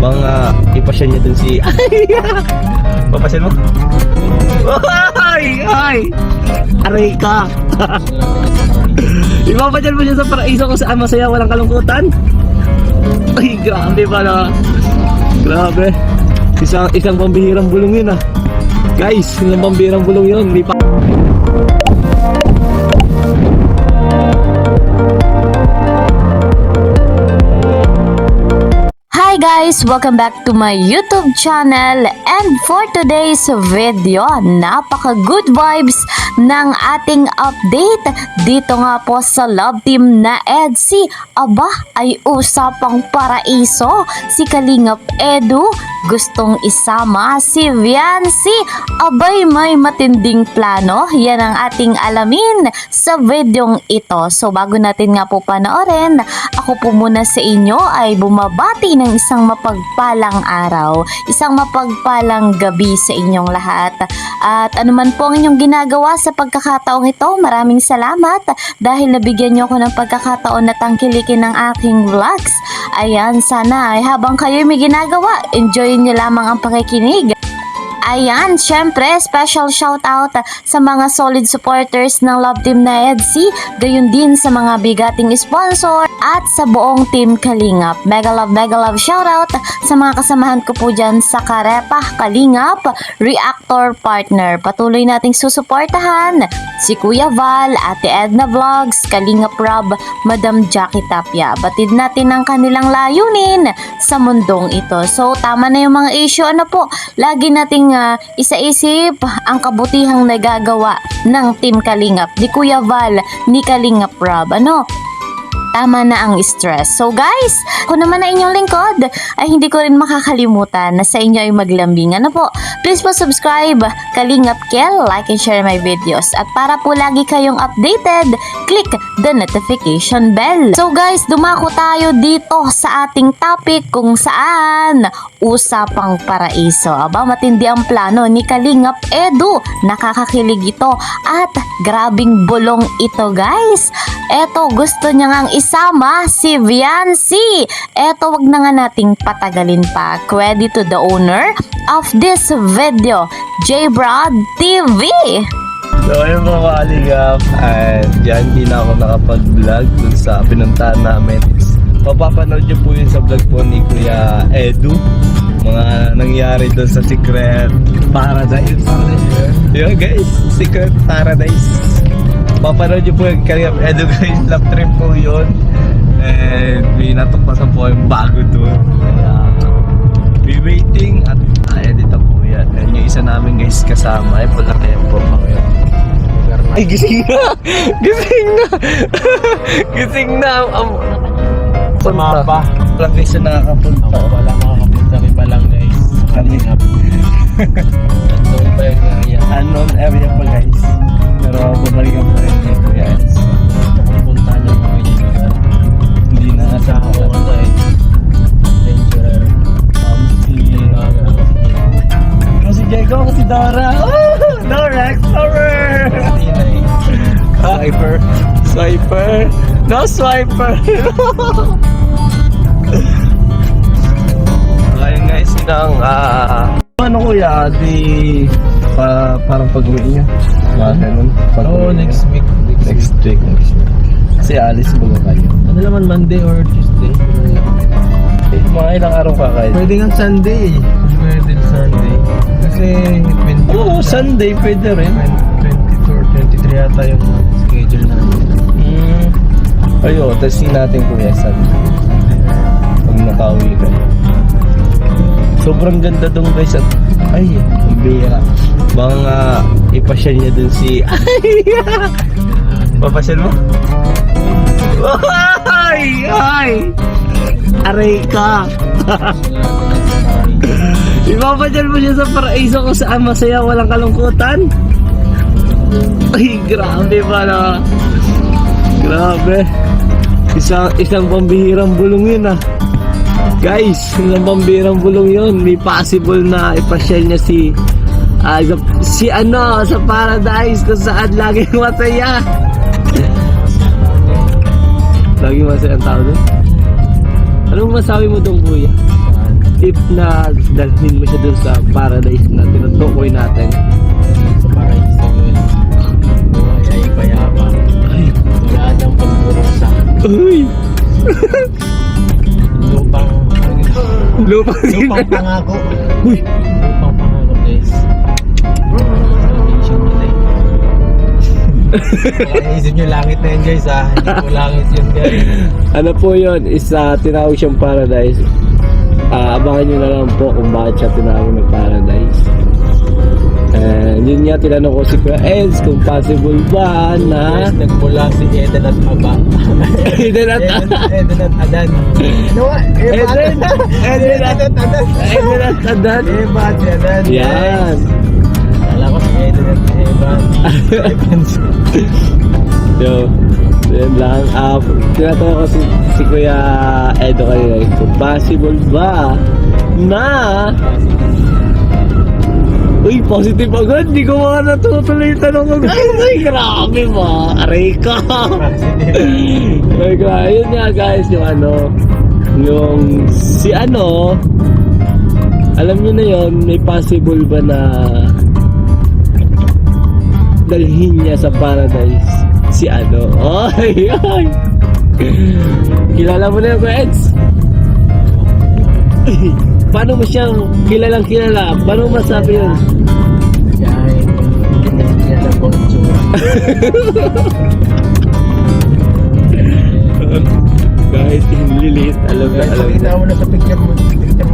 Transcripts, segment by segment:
Mga ipasya niya dun si... Papasyan mo? Ay! Aray ka! Ipapadyan mo siya sa paraiso kung saan masaya, walang kalungkutan. Ay, grabe pala. Grabe. Isang pambihirang bulong yun ah. Guys, isang pambihirang bulong yun. Hindi pa... Hi guys! Welcome back to my YouTube channel, and for today's video, napaka-good vibes ng ating update dito nga po sa love team na EDSI. Aba, ay usapang paraiso si Kalingap Edu, gustong isama si Viancy. Abay, may matinding plano, yan ang ating alamin sa videong ito. So bago natin nga po panoorin, ako po muna sa inyo ay bumabati ng isang mapagpalang araw, isang mapagpalang gabi sa inyong lahat. At anuman po ang inyong ginagawa sa pagkakataong ito, maraming salamat dahil nabigyan niyo ako ng pagkakataon na tangkilikin ng aking vlogs. Ayan, sana ay habang kayo may ginagawa, enjoyin niyo lamang ang pakikinig. Ayan, syempre, special shoutout sa mga solid supporters ng love team na EDSI, gayon din sa mga bigating sponsor at sa buong team Kalingap. Mega love shoutout sa mga kasamahan ko po dyan sa Karepa, Kalingap, Reactor Partner. Patuloy nating susuportahan si Kuya Val, Ate Edna Vlogs, Kalingap Rob, Madam Jackie Tapia. Batid natin ang kanilang layunin sa mundong ito. So, tama na yung mga issue. Ano po, lagi nating isa-isip ang kabutihang nagagawa ng Team Kalingap, ni Kuya Val, ni Kalingap Rob. Tama na ang stress. So guys, ako naman na inyong lingkod ay hindi ko rin makakalimutan na sa inyo ay maglambing. Please po subscribe, Kalingap Kel, like and share my videos. At para po lagi kayong updated, click the notification bell. So guys, dumako tayo dito sa ating topic kung saan usapang paraiso. Aba, matindi ang plano ni Kalingap Edu. Nakakakilig ito at grabing bulong ito guys. Eto, gusto niya ngang isama si Viancy. Eto, wag na nga nating patagalin pa. Credit to the owner of this video, J Brad TV. So ayun mga Kalingap, and dyan di na ako nakapag-vlog dun sa pinuntahan namin. Mapapanood nyo po yun sa vlog po ni Kuya Edu, mga nangyari dun sa Secret Paradise. Yun guys, Secret Paradise. Papanood nyo po yung Kalingap Edu guys, love trip po yun. And may natukpasan po yung bago doon. Kaya be waiting at edit po yan. And yung isa namin guys kasama ay pula kayo po. Ay, gising na! Gising na! Gising na! Sama pa. Walang guys na nakakapunta. Ako wala makakapunta. Iba lang guys. Kalingap. Unknown pa yung area. Unknown area po guys. Pero babalikan po rin dito guys. Punta na mga yun. Hindi na Sa ako ano eh. Adventurer. Si Diego, si Dora. No Rex, Swiper! Swiper! No Swiper! Ayun guys, ano kuya, parang pag-uwi niya. Ganun. Oo, next week. Next week. Kasi alis mo na kayo. Ano naman, Monday or Tuesday? Mga ilang araw ka kayo? Pwede nga Sunday eh. Pwede Sunday. Kasi Oo, Sunday pwede rin. 22 or 23 yata yung schedule namin. Ayo, testing natin kuya Sunday. Pag nakauwi ka. Sobrang ganda dong guys at ay, ang bira. Baka ipasyal niya dun si papasyal mo? Ay! Aray ka! Ipapasyal mo siya sa paraiso kung saan masaya, walang kalungkutan. Ay, grabe pala. Grabe. Isang pambihirang bulong yun ah. Guys, isang pambihirang bulong yun. May possible na ipasyal niya sa Paradise kung saan laging masaya. Laging masaya ang tao doon. Anong masabi mo doon kuya? if na dalhin mo siya dun sa paradise na tinutukoy natin? Sa paradise na yun. Buhay ay payapa. Wala nang pagburusa. Uy! Lupang Lupang pangako. Uy! Lupang pangako guys. Salvation today. Isip nyo langit na yun guys ha. Hindi po langit yun guys. Ano po yun? Tinawag siyang paradise. Abangan nyo na lang po kung bakit siya tinawag na paradise. And yun nga, tinanong ko si Kuya Eds kung possible ba na Guys, nagmula si Eden at Aba. Eden at Eden at Adan. Ano nga? Eden at Adan. Eden at Adan. Eva at Adan. Yan. Kala ko si Eden at Eva. So, yun lang. Tinatawa ko si Kuya Edo kanina. Kung possible ba na uy, positive agad. Di ko mga natutuloy yung tanong agad. Ay, grabe mo. Aray ka. Ay, grabe. Yun nga guys, yung si alam nyo na yun, may possible ba na dalhin niya sa paradise si Ay, ay. Kilala mo na yung Kuya Eds? Paano mo siyang kilalang kilala? Paano mo masabi yun? Dahil hindi niya alam kung itsura. Kahit inliliit, alam Guys, pakita mo na sa picture mo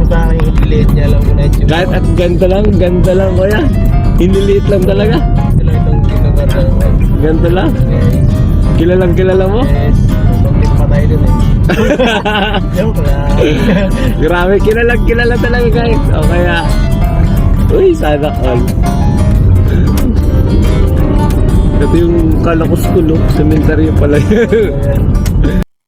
sa akin yung liliit niya, alam mo na itsura. kahit at ganda lang kuya. Inliliit lang talaga. Ito lang itong ginagawa ko. Ganda lang. Yes, Kilala mo? yes. Mag-tip pa tayo dun eh. Joke lang. Grabe, kilala talaga guys. O kaya, uy, sana all. Ito yung kalakus-kulok, cemetery pala yun.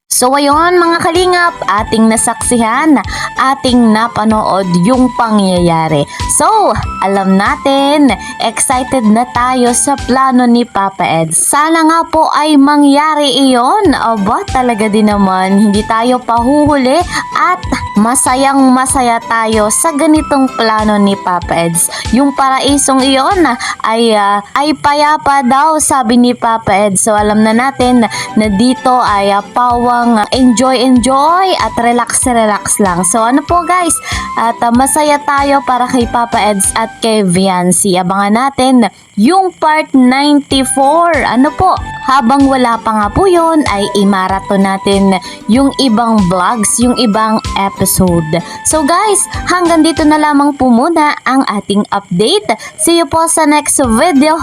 So ayun mga kalingap, ating nasaksihan, ating napanood yung pangyayari. So, alam natin, excited na tayo sa plano ni Papa Eds. Sana nga po ay mangyari iyon. Aba, talaga din naman, hindi tayo pahuhuli at masayang masaya tayo sa ganitong plano ni Papa Eds. Yung paraisong iyon ay payapa daw, sabi ni Papa Eds. So alam na natin na dito ay pawang enjoy at relax lang. So ano po guys, at masaya tayo para kay Papa Eds at kay Viancy. Abangan natin yung part 94. Ano po, habang wala pa nga po yun, ay imaraton natin yung ibang vlogs, yung ibang episode. So guys, hanggang dito na lamang po muna ang ating update. See you po sa next video.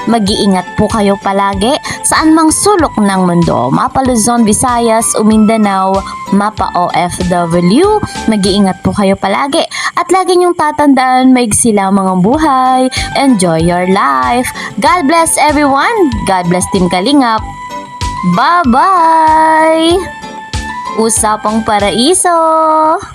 Mag-iingat po kayo palagi saan mang sulok ng mundo. Mapa Luzon, Visayas, Mindanao, Mapa OFW. Mag-iingat po kayo palagi. At lagi niyong tatandaan, maigsi lang mga buhay. Enjoy your life. God bless everyone. God bless Team Kalingap. Bye-bye! Usapang Paraiso!